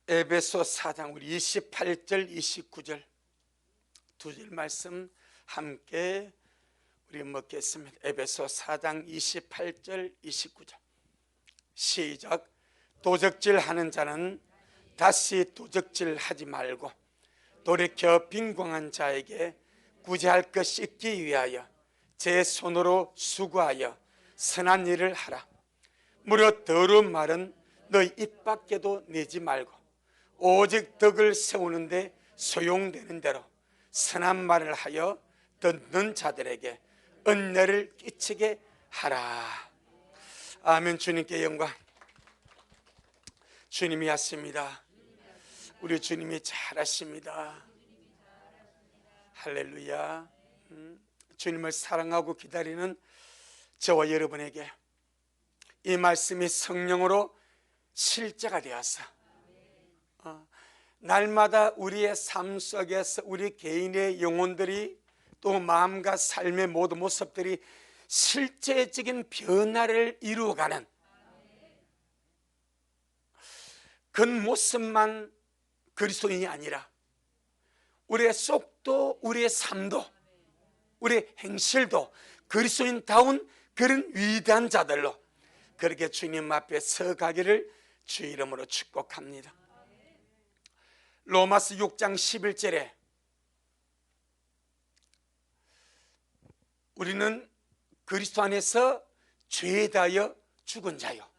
에베소 4장 우리 28절 29절 두 절 말씀 함께 우리 먹겠습니다. 에베소 4장 28절 29절 시작. 도적질 하는 자는 다시 도적질 하지 말고 돌이켜 빈궁한 자에게 구제할 것이 있기 위하여 제 손으로 수고하여 선한 일을 하라. 무릇 더러운 말은 너희 입 밖에도 내지 말고 오직 덕을 세우는데 소용되는 대로 선한 말을 하여 듣는 자들에게 은혜를 끼치게 하라. 아멘. 주님께 영광. 주님이 하십니다. 우리 주님이 잘하십니다. 할렐루야. 주님을 사랑하고 기다리는 저와 여러분에게 이 말씀이 성령으로 실제가 되어서 날마다 우리의 삶 속에서 우리 개인의 영혼들이 또 마음과 삶의 모든 모습들이 실제적인 변화를 이루어가는 그 모습만 그리스도인이 아니라 우리의 속도, 우리의 삶도, 우리의 행실도 그리스도인다운 그런 위대한 자들로 그렇게 주님 앞에 서가기를 주 이름으로 축복합니다. 로마서 6장 11절에 우리는 그리스도 안에서 죄에 대하여 죽은 자요.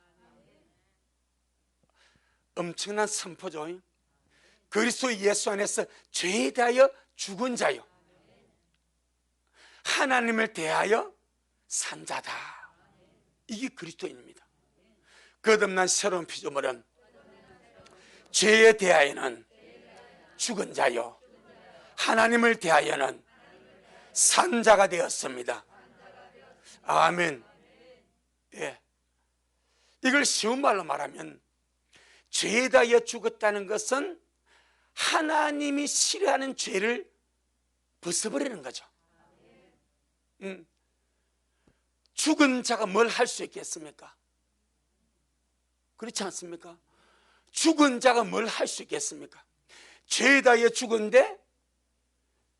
엄청난 선포죠. 그리스도 예수 안에서 죄에 대하여 죽은 자요, 하나님을 대하여 산 자다. 이게 그리스도인입니다. 거듭난 새로운 피조물은 죄에 대하여는 죽은 자요, 하나님을 대하여는 산 자가 되었습니다. 아멘. 예. 이걸 쉬운 말로 말하면 죄에 대하여 죽었다는 것은 하나님이 싫어하는 죄를 벗어버리는 거죠. 죽은 자가 뭘 할 수 있겠습니까? 그렇지 않습니까? 죽은 자가 뭘 할 수 있겠습니까? 죄에 대하여 죽은데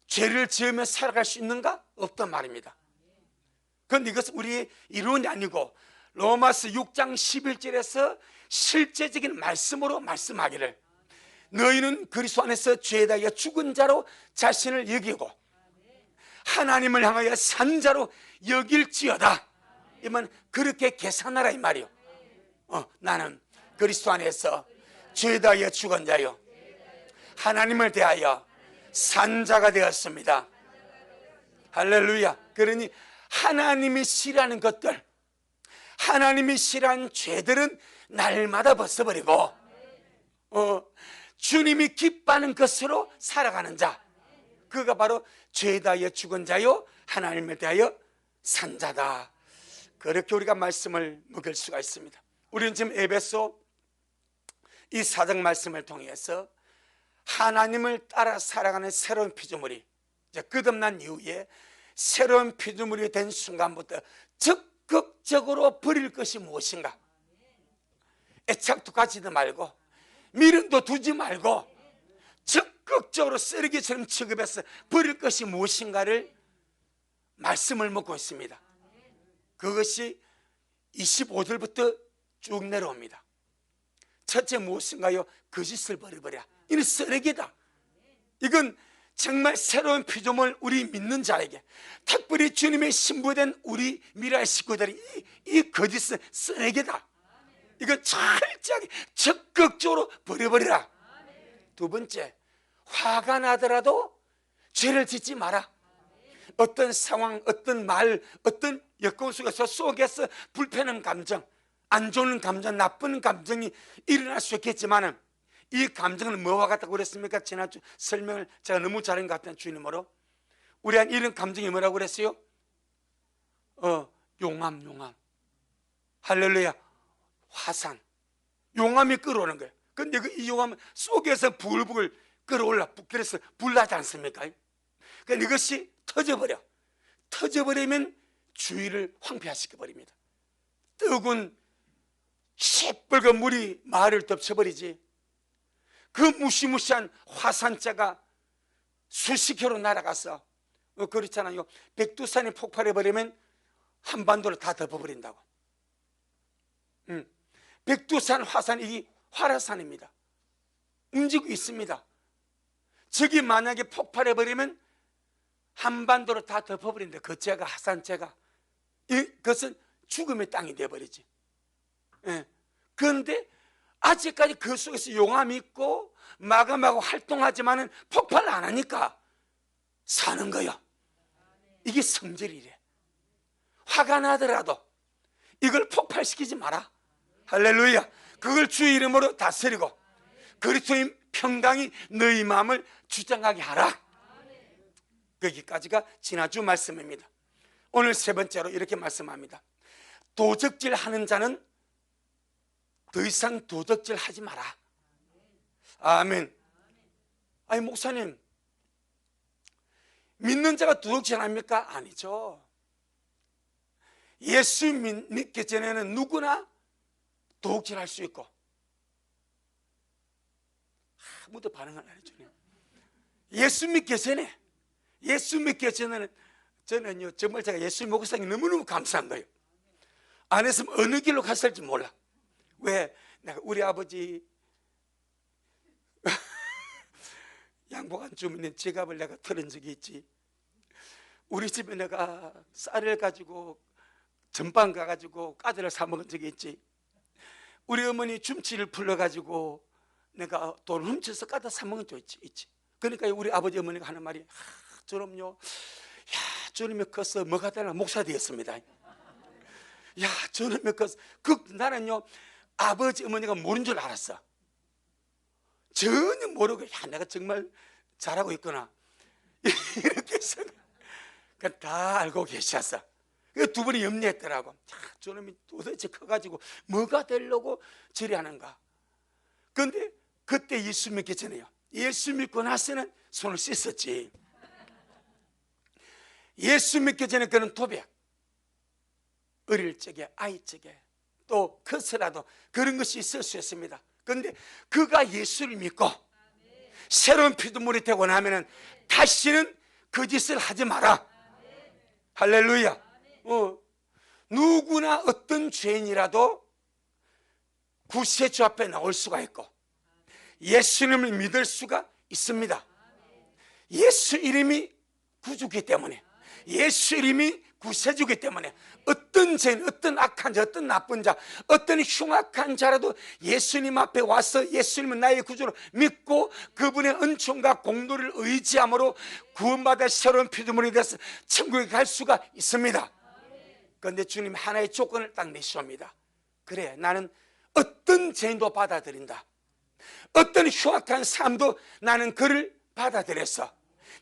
죄를 지으며 살아갈 수 있는가? 없단 말입니다. 그런데 이것은 우리의 이론이 아니고 로마서 6장 11절에서 실제적인 말씀으로 말씀하기를 너희는 그리스도 안에서 죄에 대하여 죽은 자로 자신을 여기고 하나님을 향하여 산 자로 여길지어다. 이만 그렇게 계산하라 이 말이요. 나는 그리스도 안에서 죄에 대하여 죽은 자요, 하나님을 대하여 산 자가 되었습니다. 할렐루야. 그러니 하나님이 싫어하는 것들, 하나님이 싫어하는 죄들은 날마다 벗어버리고 주님이 기뻐하는 것으로 살아가는 자, 그가 바로 죄에 대하여 죽은 자요, 하나님을 대하여 산 자다. 그렇게 우리가 말씀을 먹을 수가 있습니다. 우리는 지금 에베소 이 4장 말씀을 통해서 하나님을 따라 살아가는 새로운 피조물이 이제 거듭난 이후에 새로운 피조물이 된 순간부터 적극적으로 버릴 것이 무엇인가, 애착도 가지도 말고 미련도 두지 말고 적극적으로 쓰레기처럼 취급해서 버릴 것이 무엇인가를 말씀을 먹고 있습니다. 그것이 25절부터 쭉 내려옵니다. 첫째 무엇인가요? 거짓을 버려버려. 이는 쓰레기다. 이건 정말 새로운 피조물 우리 믿는 자에게, 특별히 주님의 신부된 우리 미라의 식구들이 이 거짓은 쓰레기다. 이거 철저하게 적극적으로 버려버리라. 두 번째, 화가 나더라도 죄를 짓지 마라. 어떤 상황, 어떤 말, 어떤 여건 속에서 불편한 감정, 안 좋은 감정, 나쁜 감정이 일어날 수 있겠지만 이 감정은 뭐와 같다고 그랬습니까? 지난주 설명을 제가 너무 잘한 것 같아요. 주님으로 우리한 이런 감정이 뭐라고 그랬어요? 용암. 할렐루야. 화산, 용암이 끌어오는 거예요. 근데 이 용암 속에서 부글부글 끌어올라. 그래서 불나지 않습니까? 그러니까 이것이 터져버리면 주위를 황폐화시켜버립니다. 뜨거운 시뻘건 물이 마을을 덮쳐버리지. 그 무시무시한 화산자가 수십 킬로 날아가서 그렇잖아요. 백두산이 폭발해버리면 한반도를 다 덮어버린다고. 백두산 화산, 이게 활화산입니다. 움직이고 있습니다. 저기 만약에 폭발해버리면 한반도를 다 덮어버린다. 그 재가, 화산재가. 그것은 죽음의 땅이 되어버리지. 그런데 아직까지 그 속에서 용암이 있고 마감하고 활동하지만은 폭발을 안 하니까 사는 거야. 이게 성질이래. 화가 나더라도 이걸 폭발시키지 마라. 할렐루야. 그걸 주의 이름으로 다스리고 그리스도의 평강이 너희 마음을 주장하게 하라. 거기까지가 지난주 말씀입니다. 오늘 세 번째로 이렇게 말씀합니다. 도적질 하는 자는 더 이상 도적질 하지 마라. 아멘. 아니 목사님, 믿는 자가 도적질 합니까? 아니죠. 예수 믿기 전에는 누구나 도둑질 할 수 있고. 아무도 반응을 안 해주네. 예수 믿기 전에는 저는요, 정말 제가 예수 목사님 너무너무 감사한 거예요. 안 했으면 어느 길로 갔을지 몰라. 왜? 내가 우리 아버지 양복 좀 있는 지갑을 내가 털은 적이 있지. 우리 집에 내가 쌀을 가지고 전방 가가지고 까들을 사 먹은 적이 있지. 우리 어머니 줌치를 풀러가지고 내가 돈을 훔쳐서 까다 사 먹은 적이 있지. 그러니까 우리 아버지 어머니가 하는 말이, 저놈요, 야, 저놈이 커서 뭐가 되나 목사 되었습니다. 야, 저놈이 커서. 나는요, 아버지 어머니가 모른 줄 알았어. 전혀 모르고, 야, 내가 정말 잘하고 있구나. 이렇게 해서 다 알고 계셨어. 두 분이 염려했더라고. 야, 저놈이 도대체 커가지고 뭐가 되려고 저리 하는가. 그런데 그때 예수 믿기 전에요, 예수 믿고 나서는 손을 씻었지. 예수 믿기 전에 그는 도백, 어릴 적에, 아이 적에, 또 커서라도 그런 것이 있을 수 있습니다. 그런데 그가 예수를 믿고 새로운 피조물이 되고 나면은 다시는 그 짓을 하지 마라. 할렐루야. 누구나 어떤 죄인이라도 구세주 앞에 나올 수가 있고 예수님을 믿을 수가 있습니다. 예수 이름이 구주기 때문에, 예수 이름이 구세주기 때문에 어떤 죄인, 어떤 악한 자, 어떤 나쁜 자, 어떤 흉악한 자라도 예수님 앞에 와서 예수님은 나의 구주로 믿고 그분의 은총과 공로를 의지함으로 구원받아 새로운 피조물이 돼서 천국에 갈 수가 있습니다. 그런데 주님 하나의 조건을 딱 내시옵니다. 그래, 나는 어떤 죄인도 받아들인다. 어떤 흉악한 삶도 나는 그를 받아들였어.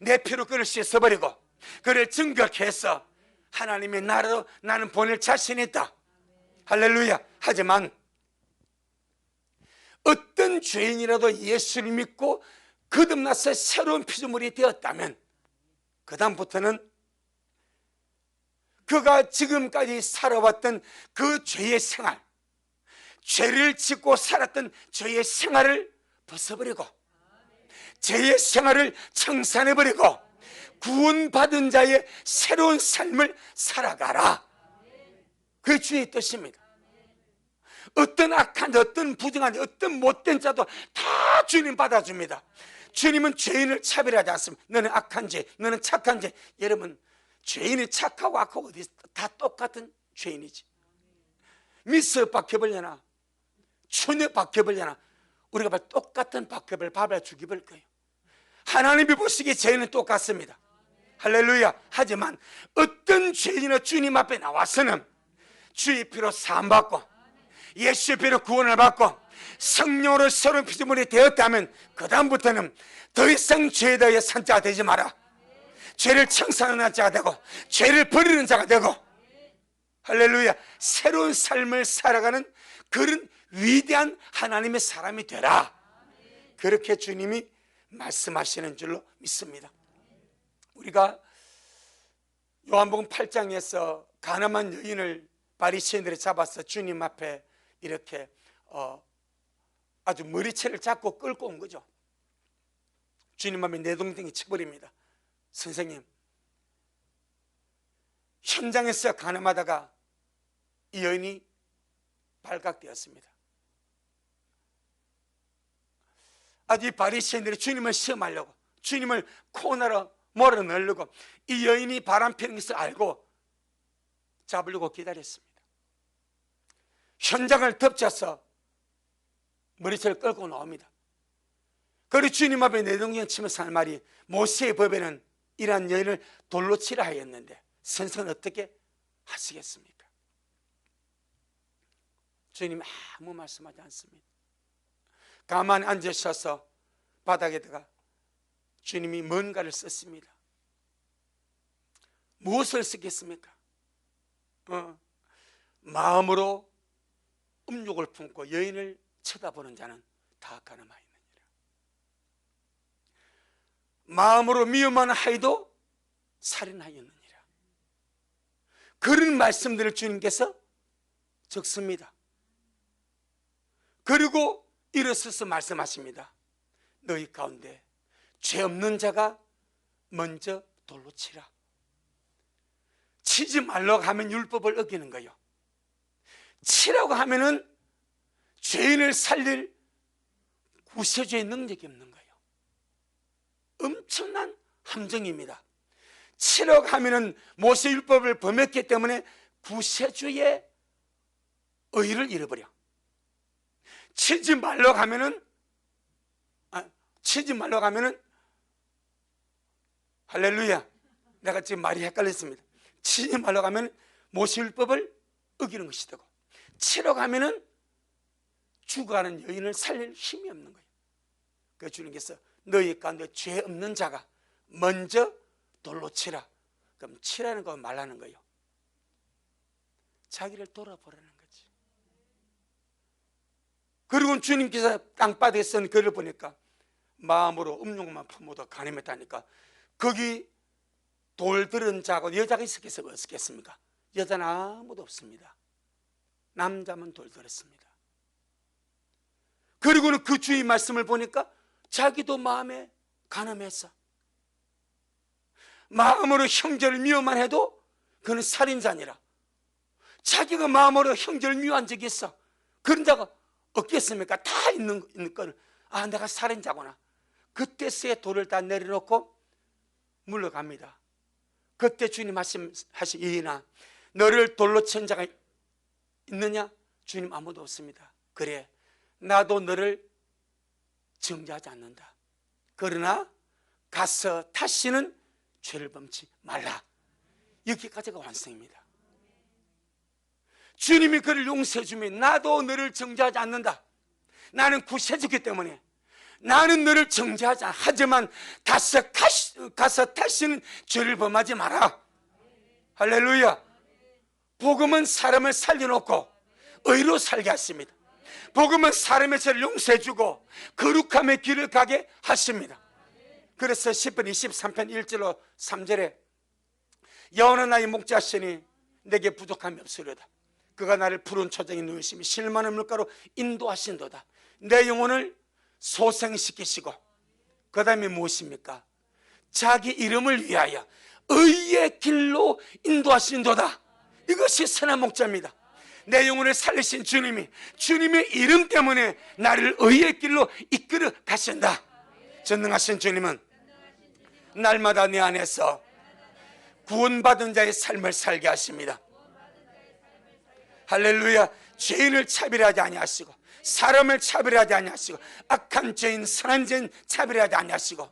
내 피로 그를 씻어버리고 그를 정결케 해서 하나님의 나라로 나는 보낼 자신이 있다. 할렐루야. 하지만 어떤 죄인이라도 예수를 믿고 거듭나서 새로운 피조물이 되었다면 그 다음부터는 그가 지금까지 살아왔던 그 죄의 생활, 죄를 짓고 살았던 죄의 생활을 벗어버리고 죄의 생활을 청산해버리고 구원받은 자의 새로운 삶을 살아가라. 그게 주의 뜻입니다. 어떤 악한 자, 어떤 부정한 자, 어떤 못된 자도 다 주님 받아줍니다. 주님은 죄인을 차별하지 않습니다. 너는 악한 죄, 너는 착한 죄. 여러분, 죄인이 착하고 악하고 어디 다 똑같은 죄인이지. 미스 박혀버려나 처녀 박혀버려나 우리가 똑같은 박혀벌 밥을 죽여버릴 거예요. 하나님이 보시기에 죄인은 똑같습니다. 할렐루야. 하지만 어떤 죄인은 주님 앞에 나와서는 주의 피로 사함받고 예수의 피로 구원을 받고 성령으로 새로운 피조물이 되었다면 그 다음부터는 더 이상 죄에 대해 산자가 되지 마라. 죄를 청산하는 자가 되고 죄를 버리는 자가 되고, 할렐루야, 새로운 삶을 살아가는 그런 위대한 하나님의 사람이 되라. 그렇게 주님이 말씀하시는 줄로 믿습니다. 우리가 요한복음 8장에서 가늠한 여인을 바리새인들이 잡아서 주님 앞에 이렇게 아주 머리채를 잡고 끌고 온 거죠. 주님 앞에 내동댕이 쳐버립니다. 선생님, 현장에서 간음하다가 이 여인이 발각되었습니다. 아주 이 바리새인들이 주님을 시험하려고, 주님을 코너로 몰아넣으려고 이 여인이 바람 피는 것을 알고 잡으려고 기다렸습니다. 현장을 덮쳐서 머리채를 끌고 나옵니다. 그리고 주님 앞에 내동댕이 치면서 하는 말이, 모세의 법에는 이러한 여인을 돌로 치라 하였는데 선생은 어떻게 하시겠습니까? 주님 아무 말씀하지 않습니다. 가만히 앉으셔서 바닥에다가 주님이 뭔가를 썼습니다. 무엇을 쓰겠습니까? 마음으로 음욕을 품고 여인을 쳐다보는 자는 다 간음하였느니라. 마음으로 미움하는 하이도 살인하였느니라. 그런 말씀들을 주님께서 적습니다. 그리고 일어서서 말씀하십니다. 너희 가운데 죄 없는 자가 먼저 돌로 치라. 치지 말라고 하면 율법을 어기는 거예요. 치라고 하면은 죄인을 살릴 구세주의 능력이 없는 거예요. 엄청난 함정입니다. 치라고 하면은 모세 율법을 범했기 때문에 구세주의 의의를 잃어버려. 치지 말라고 하면은 할렐루야, 내가 지금 말이 헷갈렸습니다. 치지 말라고 하면 모세율법을 어기는 것이고, 치라고 하면은 죽어가는 여인을 살릴 힘이 없는 거예요. 그래서 주님께서 너희 가운데 죄 없는 자가 먼저 돌로 치라. 그럼 치라는 거 말하는 거예요. 자기를 돌아보라는 거지. 그리고 주님께서 땅바닥에 쓴 글을 보니까 마음으로 음욕만 품어도 간음했다니까, 거기 돌 들은 자고 여자가 있었겠습니까? 여자는 아무도 없습니다. 남자만 돌 들었습니다. 그리고는 그 주의 말씀을 보니까 자기도 마음에 간음했어. 마음으로 형제를 미워만 해도 그는 살인자니라. 자기가 마음으로 형제를 미워한 적이 있어. 그런 자가 없겠습니까? 다 있는 거를, 아, 내가 살인자구나. 그때서야 돌을 다 내려놓고 물러갑니다. 그때 주님 말씀하시, 이인아, 너를 돌로 친 자가 있느냐? 주님 아무도 없습니다. 그래, 나도 너를 정죄하지 않는다. 그러나 가서 다시는 죄를 범치 말라. 여기까지가 완성입니다. 주님이 그를 용서해 주면 나도 너를 정죄하지 않는다. 나는 구세주기 때문에 나는 너를 정죄하지 않아. 하지만 가서 다시는 죄를 범하지 마라. 할렐루야. 복음은 사람을 살려놓고 의로 살게 하십니다. 복음은 사람의 죄를 용서해 주고 거룩함의 길을 가게 하십니다. 그래서 10편 23편 1절로 3절에 여호와는 나의 목자시니 내게 부족함이 없으려다. 그가 나를 푸른 초장에 누우시며 실만한 물가로 인도하신도다. 내 영혼을 소생시키시고, 그 다음에 무엇입니까? 자기 이름을 위하여 의의 길로 인도하신도다. 이것이 선한 목자입니다. 내 영혼을 살리신 주님이, 주님의 이름 때문에 나를 의의 길로 이끌어 가신다. 전능하신 주님은 날마다 내 안에서 구원받은 자의 삶을 살게 하십니다. 할렐루야. 죄인을 차별하지 아니하시고, 사람을 차별하지 아니하시고, 악한 죄인 선한 죄인 차별하지 아니하시고,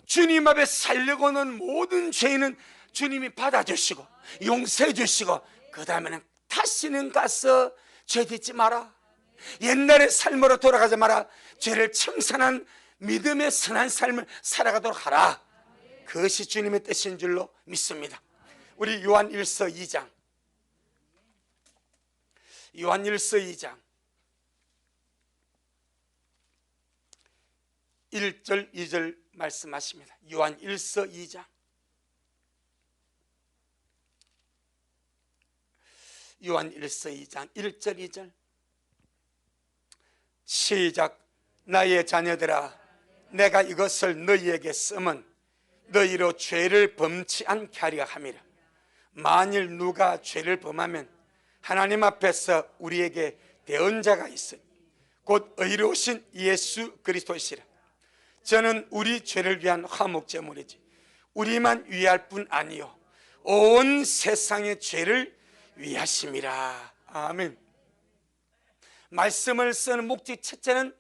주님 앞에 살려고 하는 모든 죄인은 주님이 받아주시고 용서해 주시고, 그 다음에는 다시는 가서 죄 짓지 마라. 옛날의 삶으로 돌아가지 마라. 죄를 청산한 믿음의 선한 삶을 살아가도록 하라. 그것이 주님의 뜻인 줄로 믿습니다. 우리 요한일서 2장 1절 2절 말씀하십니다. 요한일서 2장 요한일서 2장 1절 2절 시작. 나의 자녀들아, 내가 이것을 너희에게 쓰면 너희로 죄를 범치 않게 하려 함이라. 만일 누가 죄를 범하면 하나님 앞에서 우리에게 대언자가 있으니 곧 의로우신 예수 그리스도시라. 저는 우리 죄를 위한 화목제물이지 우리만 위할 뿐 아니요 온 세상의 죄를 위하심이라. 아멘. 말씀을 쓰는 목적 첫째는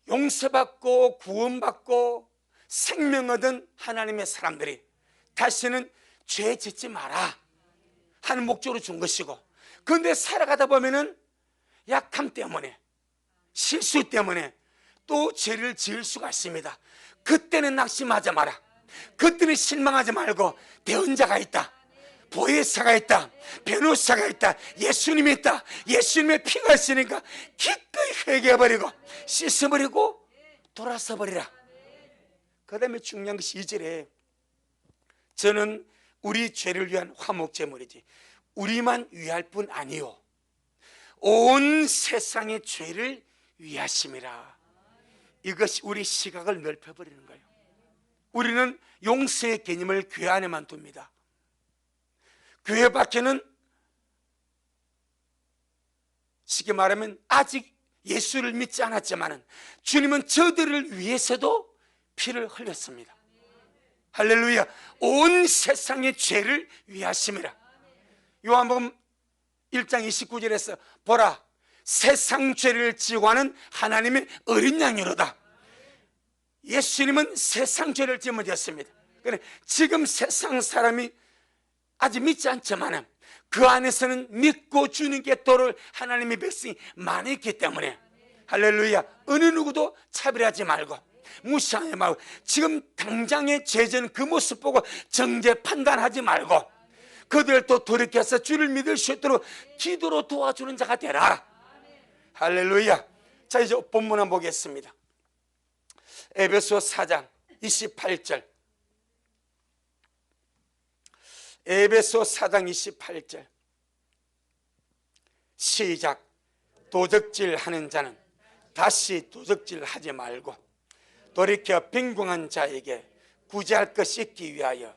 용서받고 구원받고 생명 얻은 하나님의 사람들이 다시는 죄 짓지 마라 하는 목적으로 준 것이고, 그런데 살아가다 보면은 약함 때문에 실수 때문에 또 죄를 지을 수가 있습니다. 그때는 낙심하지 마라. 그때는 실망하지 말고 대언자가 있다, 보혜사가 있다, 변호사가 있다, 예수님이 있다. 예수님의 피가 있으니까 기꺼이 회개해버리고 씻어버리고 돌아서 버리라. 그 다음에 중요한 것이 2절에 저는 우리 죄를 위한 화목제물이지 우리만 위할 뿐 아니요 온 세상의 죄를 위하심이라. 이것이 우리 시각을 넓혀버리는 거예요. 우리는 용서의 개념을 교회 안에만 둡니다. 교회 밖에는 쉽게 말하면 아직 예수를 믿지 않았지만 주님은 저들을 위해서도 피를 흘렸습니다. 할렐루야. 온 세상의 죄를 위하심이라. 요한복음 1장 29절에서 보라 세상 죄를 지고 하는 하나님의 어린 양이로다. 예수님은 세상 죄를 짊어 졌습니다. 그래, 지금 세상 사람이 아직 믿지 않지만 그 안에서는 믿고 주님께 도를 하나님의 백성이 많이 있기 때문에 할렐루야. 어느 누구도 차별하지 말고 무시하지 말고 지금 당장의 죄전 그 모습 보고 정죄 판단하지 말고 그들도 돌이켜서 주를 믿을 수 있도록 기도로 도와주는 자가 되라. 할렐루야. 자, 이제 본문 한번 보겠습니다. 에베소 4장 28절. 에베소 4장 28절 시작. 도적질 하는 자는 다시 도적질 하지 말고 돌이켜 빈궁한 자에게 구제할 것이 있기 위하여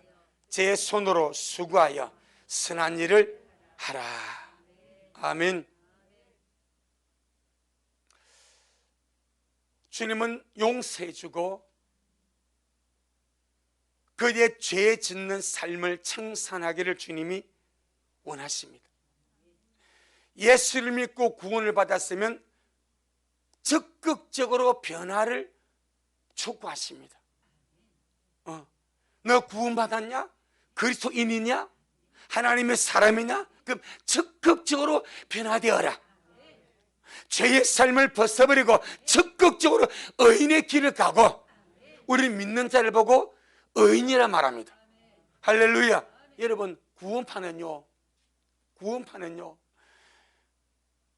제 손으로 수고하여 선한 일을 하라. 아멘. 주님은 용서해주고 그의 죄 짓는 삶을 청산하기를 주님이 원하십니다. 예수를 믿고 구원을 받았으면 적극적으로 변화를 촉구하십니다. 너 구원받았냐? 그리스도인이냐? 하나님의 사람이냐? 그럼 적극적으로 변화되어라. 죄의 삶을 벗어버리고 적극적으로 의인의 길을 가고 우리 믿는 자를 보고 의인이라 말합니다. 할렐루야. 여러분 구원파는요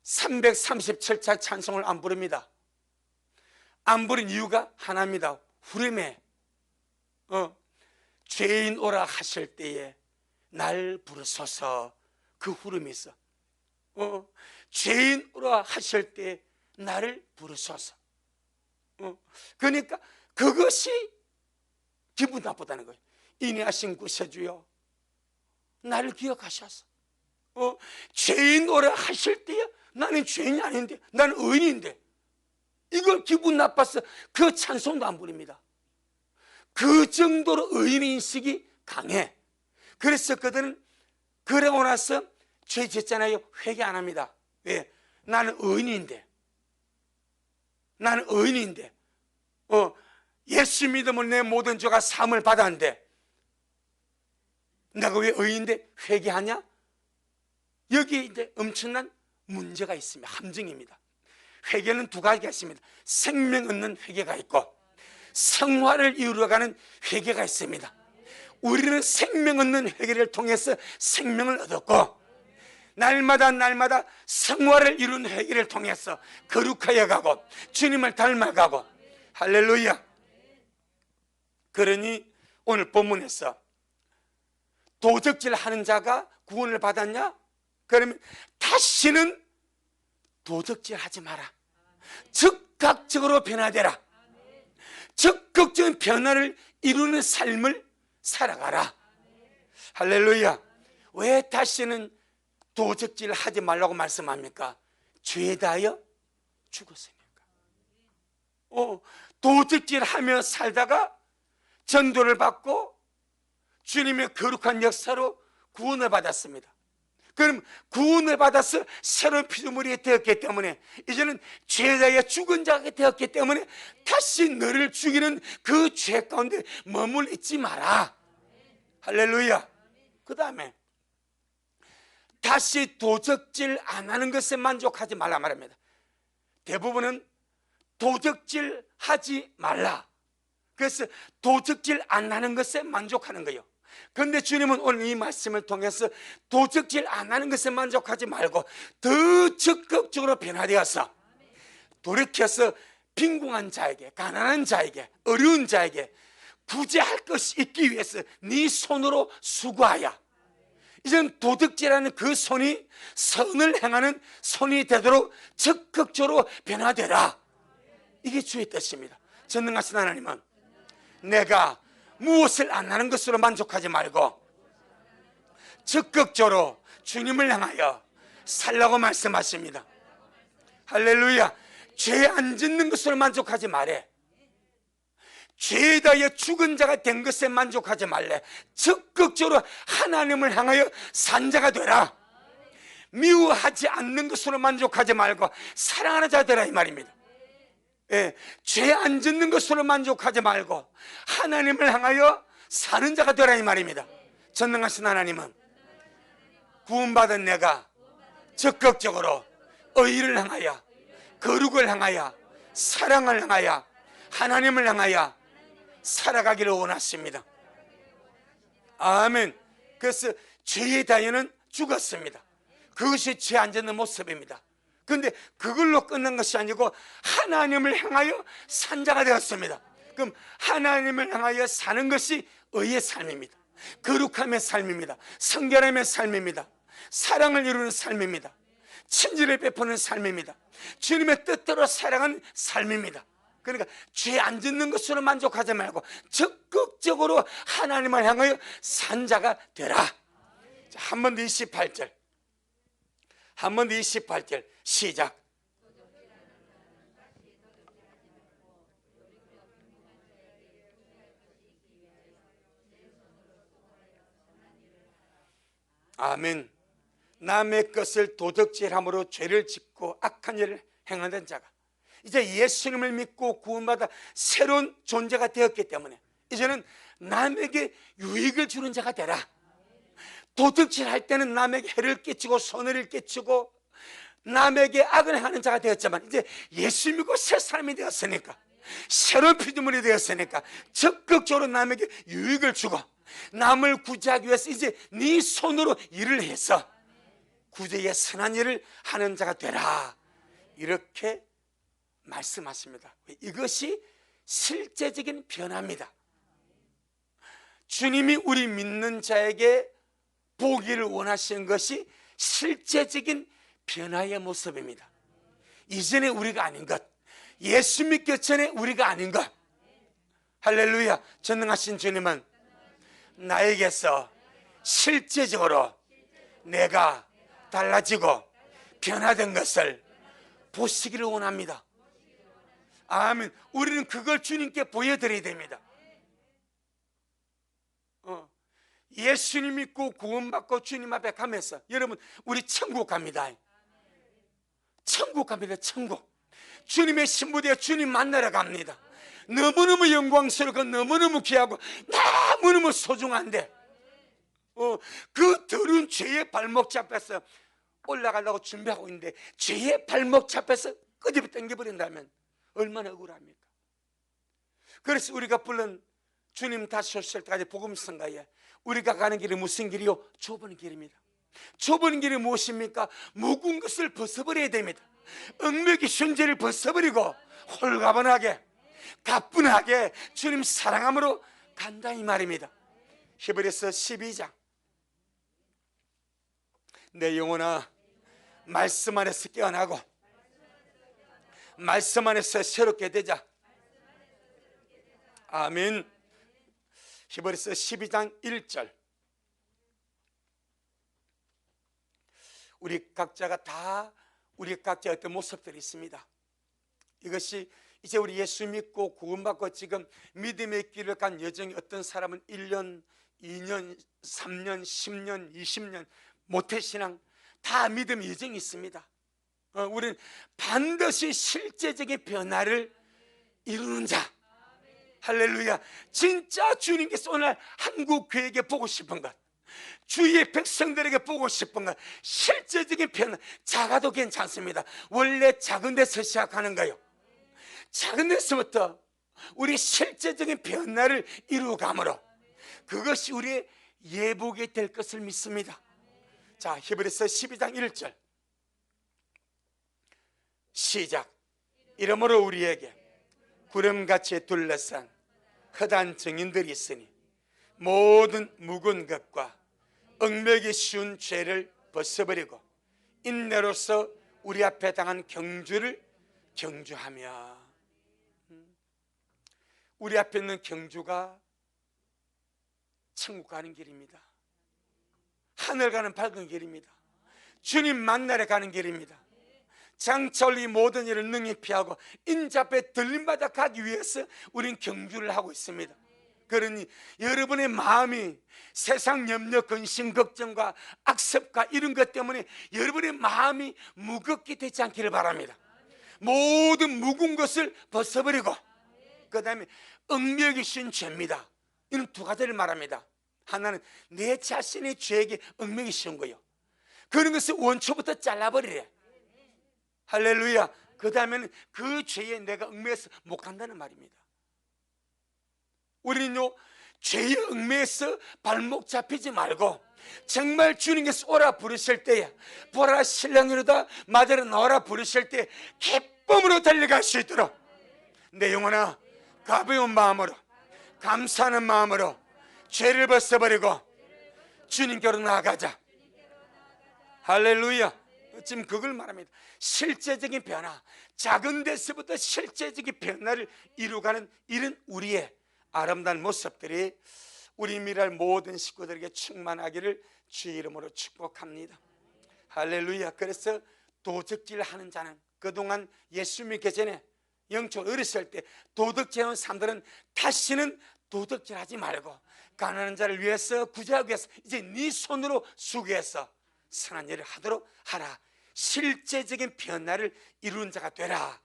337차 찬송을 안 부릅니다. 안 부른 이유가 하나입니다. 후렴에 죄인 오라 하실 때에 날 부르소서. 그 후렴이 있어. 죄인 오라 하실 때 나를 부르소서. 그러니까 그것이 기분 나쁘다는 거예요. 인내하신 구세주여 나를 기억하셔서 죄인 오라 하실 때에 나는 죄인이 아닌데 나는 의인인데 이걸 기분 나빠서 그 찬송도 안 부릅니다. 그 정도로 의인의 인식이 강해. 그래서 그들은 그러고 나서 죄 짓잖아요. 회개 안 합니다. 왜? 나는 의인인데 예수 믿으면 내 모든 죄가 사함을 받았는데 내가 왜 의인인데 회개하냐? 여기 이제 엄청난 문제가 있습니다. 함정입니다. 회개는 두 가지가 있습니다. 생명 얻는 회개가 있고 성화를 이루어가는 회개가 있습니다. 우리는 생명 얻는 회개를 통해서 생명을 얻었고 날마다 성화를 이루는 회개를 통해서 거룩하여 가고 주님을 닮아가고 할렐루야. 그러니 오늘 본문에서 도적질 하는 자가 구원을 받았냐? 그러면 다시는 도적질 하지 마라. 즉각적으로 변화되라. 적극적인 변화를 이루는 삶을 살아가라. 할렐루야. 왜 다시는 도적질 하지 말라고 말씀합니까? 죄에 대하여 죽었으니까. 도적질 하며 살다가 전도를 받고 주님의 거룩한 역사로 구원을 받았습니다. 그럼 구원을 받아서 새로운 피조물이 되었기 때문에 이제는 죄에 대하여 죽은 자가 되었기 때문에 다시 너를 죽이는 그 죄 가운데 머물 있지 마라. 할렐루야. 그 다음에 다시 도적질 안 하는 것에 만족하지 말라 말합니다. 대부분은 도적질 하지 말라. 그래서 도적질 안 하는 것에 만족하는 거예요. 그런데 주님은 오늘 이 말씀을 통해서 도적질 안 하는 것에 만족하지 말고 더 적극적으로 변화되어서 돌이켜서 빈궁한 자에게, 가난한 자에게, 어려운 자에게 구제할 것이 있기 위해서 네 손으로 수고하여 이제는 도둑질하는 그 손이 선을 행하는 손이 되도록 적극적으로 변화되라. 이게 주의 뜻입니다. 전능하신 하나님은 내가 무엇을 안 하는 것으로 만족하지 말고 적극적으로 주님을 향하여 살라고 말씀하십니다. 할렐루야. 죄 안 짓는 것으로 만족하지 말래. 죄에 대하여 죽은 자가 된 것에 만족하지 말래. 적극적으로 하나님을 향하여 산 자가 되라. 미워하지 않는 것으로 만족하지 말고 사랑하는 자 되라 이 말입니다. 죄 안 짓는 것으로 만족하지 말고 하나님을 향하여 사는 자가 되라 이 말입니다. 전능하신 하나님은 구원받은 내가 적극적으로 의를 향하여, 거룩을 향하여, 사랑을 향하여, 하나님을 향하여 살아가기를 원하십니다. 아멘. 그래서 죄에 대하여는 죽었습니다. 그것이 죄 안 짓는 모습입니다. 그런데 그걸로 끝난 것이 아니고 하나님을 향하여 산 자가 되었습니다. 그럼 하나님을 향하여 사는 것이 의의 삶입니다. 거룩함의 삶입니다. 성결함의 삶입니다. 사랑을 이루는 삶입니다. 친절을 베푸는 삶입니다. 주님의 뜻대로 살아가는 삶입니다. 그러니까 죄 안 짓는 것으로 만족하지 말고 적극적으로 하나님을 향하여 산 자가 되라. 한 번 더 28절, 한 번 더 28절 시작. 아멘. 남의 것을 도둑질함으로 죄를 짓고 악한 일을 행하는 자가 이제 예수님을 믿고 구원받아 새로운 존재가 되었기 때문에 이제는 남에게 유익을 주는 자가 되라. 도둑질할 때는 남에게 해를 끼치고 손해를 끼치고 남에게 악을 행하는 자가 되었지만 이제 예수 믿고 새 사람이 되었으니까, 새로운 피조물이 되었으니까 적극적으로 남에게 유익을 주고 남을 구제하기 위해서 이제 네 손으로 일을 해서 구제의 선한 일을 하는 자가 되라. 이렇게 말씀하십니다. 이것이 실제적인 변화입니다. 주님이 우리 믿는 자에게 보기를 원하시는 것이 실제적인 변화의 모습입니다. 이전에 우리가 아닌 것, 예수 믿기 전에 우리가 아닌 것. 할렐루야. 전능하신 주님은 나에게서 실제적으로 내가 달라지고 변화된 것을 보시기를 원합니다. 아멘. 우리는 그걸 주님께 보여드려야 됩니다. 예수님 믿고 구원받고 주님 앞에 가면서 여러분 우리 천국 갑니다. 천국 갑니다. 천국. 주님의 신부되어 주님 만나러 갑니다. 너무너무 영광스럽고 너무너무 귀하고 너무너무 소중한데 그 더러운 죄의 발목 잡혀서 올라가려고 준비하고 있는데 죄의 발목 잡혀서 끄집어 당겨버린다면 얼마나 억울합니까? 그래서 우리가 부른 주님 다시 오실 때까지 복음 선가에 우리가 가는 길이 무슨 길이요? 좁은 길입니다. 좁은 길이 무엇입니까? 묵은 것을 벗어버려야 됩니다. 얽매기 순죄를 벗어버리고 홀가분하게 가뿐하게 주님 사랑함으로 간다 이 말입니다. 히브리서 12장 내 영혼아 말씀 안에서 깨어나고 말씀 안에서 새롭게 되자. 아멘. 히브리서 12장 1절. 우리 각자가 다 우리 각자의 어떤 모습들이 있습니다. 이것이 이제 우리 예수 믿고 구원받고 지금 믿음의 길을 간 여정이, 어떤 사람은 1년, 2년, 3년, 10년, 20년 모태신앙 다 믿음의 여정이 있습니다. 우리는 반드시 실제적인 변화를 이루는 자. 할렐루야. 진짜 주님께서 오늘 한국교회에게 보고 싶은 것, 주위의 백성들에게 보고 싶은 것, 실제적인 변화. 작아도 괜찮습니다. 원래 작은 데서 시작하는 거예요. 작은 데서부터 우리 실제적인 변화를 이루어감으로 그것이 우리의 예복이 될 것을 믿습니다. 자, 히브리서 12장 1절 시작. 이러므로 우리에게 구름같이 둘러싼 허다한 증인들이 있으니 모든 묵은 것과 얽매기 쉬운 죄를 벗어버리고 인내로서 우리 앞에 당한 경주를 경주하며. 우리 앞에 있는 경주가 천국 가는 길입니다. 하늘 가는 밝은 길입니다. 주님 만나러 가는 길입니다. 장차 이 모든 일을 능히 피하고 인자 앞에 들림받아 가기 위해서 우린 경주를 하고 있습니다. 그러니 여러분의 마음이 세상 염려, 근심, 걱정과 악습과 이런 것 때문에 여러분의 마음이 무겁게 되지 않기를 바랍니다. 모든 묵은 것을 벗어버리고, 그 다음에 얽매기 쉬운 죄입니다. 이는 두 가지를 말합니다. 하나는 내 자신의 죄에게 얽매기 쉬운 거예요. 그런 것을 원초부터 잘라버리래. 할렐루야. 그 다음에는 그 죄에 내가 얽매여서 못 간다는 말입니다. 우리는요, 죄에 얽매여서 발목 잡히지 말고 정말 주님께서 오라 부르실 때에, 보라 신랑이로다 맞으러 나오라 부르실 때 기쁨으로 달려갈 수 있도록 내 영혼아, 가벼운 마음으로, 감사하는 마음으로 죄를 벗어버리고 주님께로 나아가자. 할렐루야. 지금 그걸 말합니다. 실제적인 변화, 작은 데서부터 실제적인 변화를 이루어가는 이런 우리의 아름다운 모습들이 우리 미랄 모든 식구들에게 충만하기를 주의 이름으로 축복합니다. 할렐루야. 그래서 도적질 하는 자는, 그동안 예수 믿기 전에 영적으로 어렸을 때 도덕질하는 사람들은 다시는 도덕질하지 말고 가난한 자를 위해서, 구제하기 위해서 이제 네 손으로 수고해서 선한 일을 하도록 하라. 실제적인 변화를 이루는 자가 되라.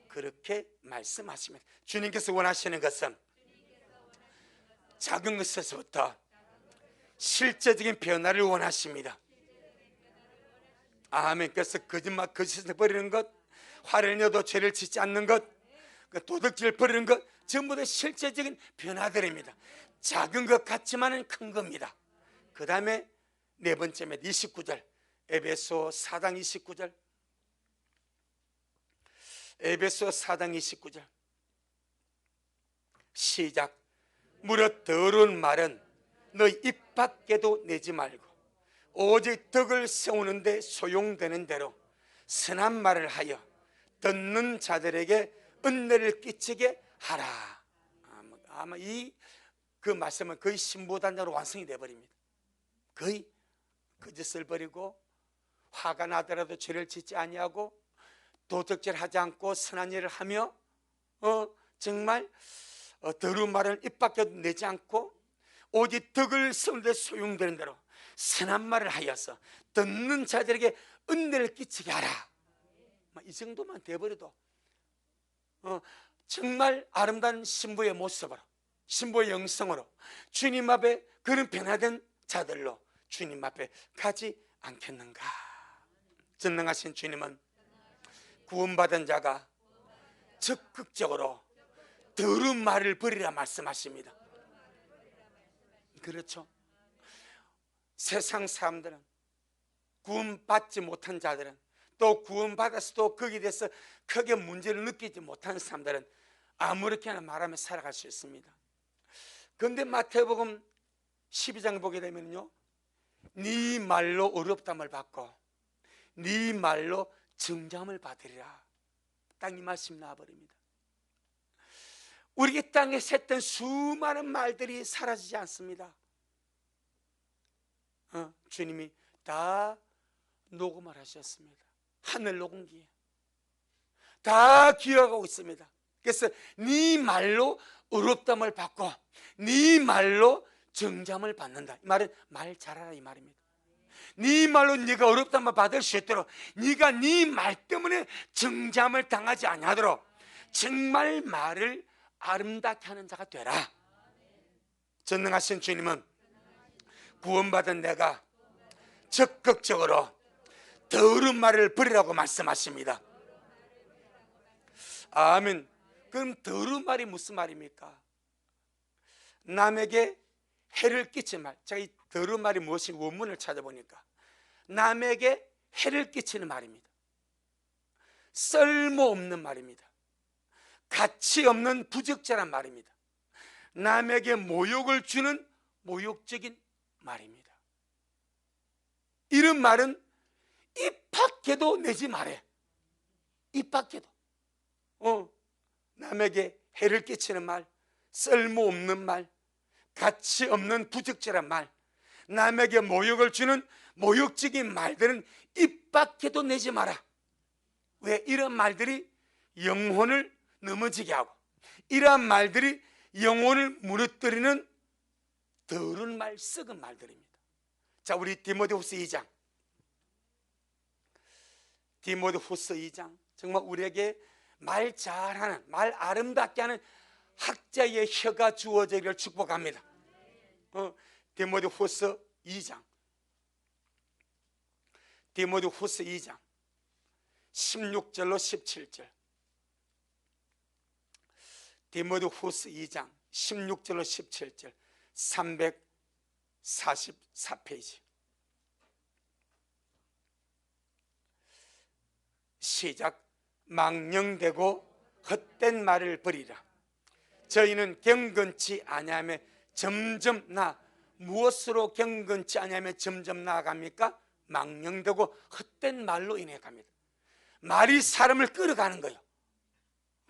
그렇게 말씀하십니다. 주님께서 원하시는 것은 작은 것에서부터 실제적인 변화를 원하십니다. 아멘. 그래서 거짓말, 거짓을 버리는 것, 화를 내도 죄를 짓지 않는 것, 도덕질을 버리는 것, 전부 다 실제적인 변화들입니다. 작은 것 같지만은 큰 겁니다. 그 다음에 네 번째 몇 29절, 에베소 4장 29절, 에베소 4장 29절 시작. 무릇 더러운 말은 너희 입 밖에도 내지 말고 오직 덕을 세우는 데 소용되는 대로 선한 말을 하여 듣는 자들에게 은혜를 끼치게 하라. 아마 그 말씀은 거의 신부단자로 완성이 되어버립니다. 거의 거짓을 버리고 화가 나더라도 죄를 짓지 아니하고 도덕질하지 않고 선한 일을 하며 정말 더러운 말을 입 밖에도 내지 않고 오직 덕을 세우는 데 소용되는 대로 선한 말을 하여서 듣는 자들에게 은혜를 끼치게 하라. 이 정도만 되어버려도 정말 아름다운 신부의 모습으로, 신부의 영성으로 주님 앞에 그런 변화된 자들로 주님 앞에 가지 않겠는가. 전능하신 주님은 구원받은 자가 적극적으로 더러운 말을 버리라 말씀하십니다. 그렇죠. 세상 사람들은, 구원받지 못한 자들은, 또 구원받았어도 거기에 대해서 크게 문제를 느끼지 못하는 사람들은 아무렇게나 말하며 살아갈 수 있습니다. 그런데 마태복음 12장 보게 되면요, 네 말로 어렵담을 받고 네 말로 정잠을 받으리라. 딱 이 말씀 나와버립니다. 우리 땅에 샜던 수많은 말들이 사라지지 않습니다. 주님이 다 녹음을 하셨습니다. 하늘 녹음기에 다 기억하고 있습니다. 그래서 네 말로 의롭다함을 받고 네 말로 정잠을 받는다. 이 말은 말 잘하라 이 말입니다. 네 말로 네가 의롭다함을 받을 수 있도록, 네가 네 말 때문에 정잠을 당하지 아니하도록 정말 말을 아름답게 하는 자가 되라. 전능하신 주님은 구원받은 내가 적극적으로 더러운 말을 버리라고 말씀하십니다. 아멘. 그럼 더러운 말이 무슨 말입니까? 남에게 해를 끼치는 말. 제가 이 더러운 말이 무엇인지 원문을 찾아보니까 남에게 해를 끼치는 말입니다. 쓸모없는 말입니다. 가치 없는 부적절한 말입니다. 남에게 모욕을 주는 모욕적인 말입니다. 이런 말은 입 밖에도 내지 말해. 입 밖에도. 남에게 해를 끼치는 말, 쓸모없는 말, 가치 없는 부적절한 말, 남에게 모욕을 주는 모욕적인 말들은 입 밖에도 내지 마라. 왜? 이런 말들이 영혼을 넘어지게 하고 이러한 말들이 영혼을 무너뜨리는 더러운 말, 썩은 말들입니다. 자, 우리 디모데후서 2장. 디모데후서 2장. 정말 우리에게 말 잘하는, 말 아름답게 하는 학자의 혀가 주어지기를 축복합니다. 디모데후서 2장. 디모데후서 2장 16절로 17절. 디모데후서 2장 16절로 17절 344페이지. 시작. 망령되고 헛된 말을 버리라. 저희는 경건치 아니하며 점점 무엇으로 경건치 아니하며 점점 나아갑니까? 망령되고 헛된 말로 인해 갑니다. 말이 사람을 끌어가는 거예요.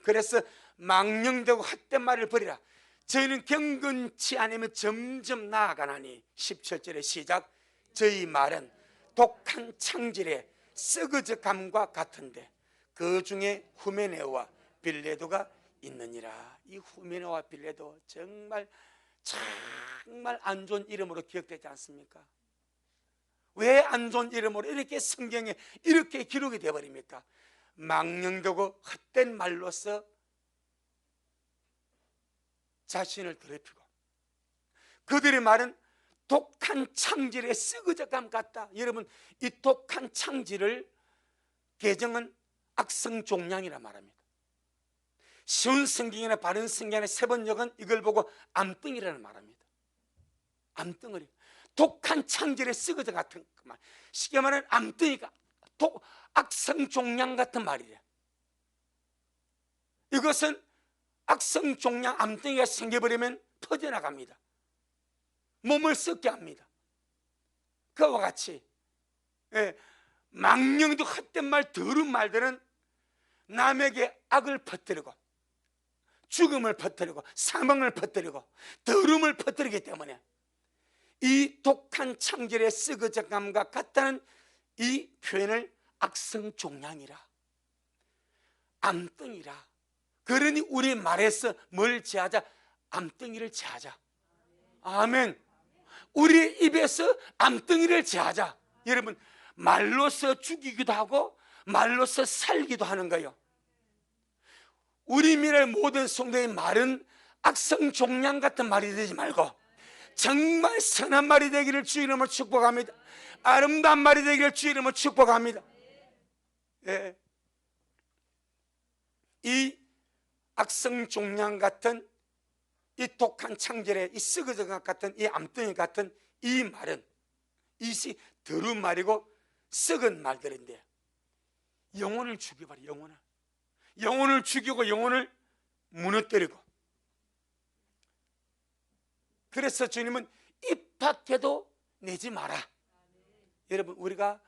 그래서 망령되고 헛된 말을 버리라. 저희는 경건치 않으면 점점 나아가나니. 17절의 시작. 저희 말은 독한 창질의 썩어져 감과 같은데 그 중에 후메네오와 빌레도가 있느니라. 이 후메네오와 빌레도 정말 안 좋은 이름으로 기억되지 않습니까? 왜 안 좋은 이름으로 이렇게 성경에 이렇게 기록이 되어버립니까? 망령되고 헛된 말로서 자신을 더럽히고 그들의 말은 독한 창질의 썩어져 감 같다. 여러분, 이 독한 창질을 개정은 악성종량이라 말합니다. 쉬운 성경이나 바른 성경의 세번역은 이걸 보고 암덩이라는 말합니다. 암덩어리. 독한 창질의 썩어져 같은 그 말. 쉽게 말하면 암덩이가 악성종량 같은 말이래. 이것은 악성종량 암덩이가 생겨버리면 퍼져나갑니다. 몸을 썩게 합니다. 그와 같이 망령도 헛된 말, 더러운 말들은 남에게 악을 퍼뜨리고 죽음을 퍼뜨리고 사망을 퍼뜨리고 더러움을 퍼뜨리기 때문에 이 독한 창질의 썩어져 감과 같다는 이 표현을 악성종량이라, 암덩이라. 그러니 우리 말에서 뭘 제하자? 암덩이를 제하자. 아멘. 우리 입에서 암덩이를 제하자. 여러분, 말로서 죽이기도 하고 말로서 살기도 하는 거예요. 우리 민의 모든 성도의 말은 악성종량 같은 말이 되지 말고 정말 선한 말이 되기를 주 이름으로 축복합니다. 아름다운 말이 되기를 주 이름으로 축복합니다. 예. 이 악성종량 같은 이 독한 창질의 이 썩어져 것 같은 이 암덩이 같은 이 말은 이시 더러운 말이고 썩은 말들인데 영혼을 죽여버려. 영혼을 죽이고 영혼을 무너뜨리고. 그래서 주님은 입 밖에도 내지 마라. 여러분, 우리가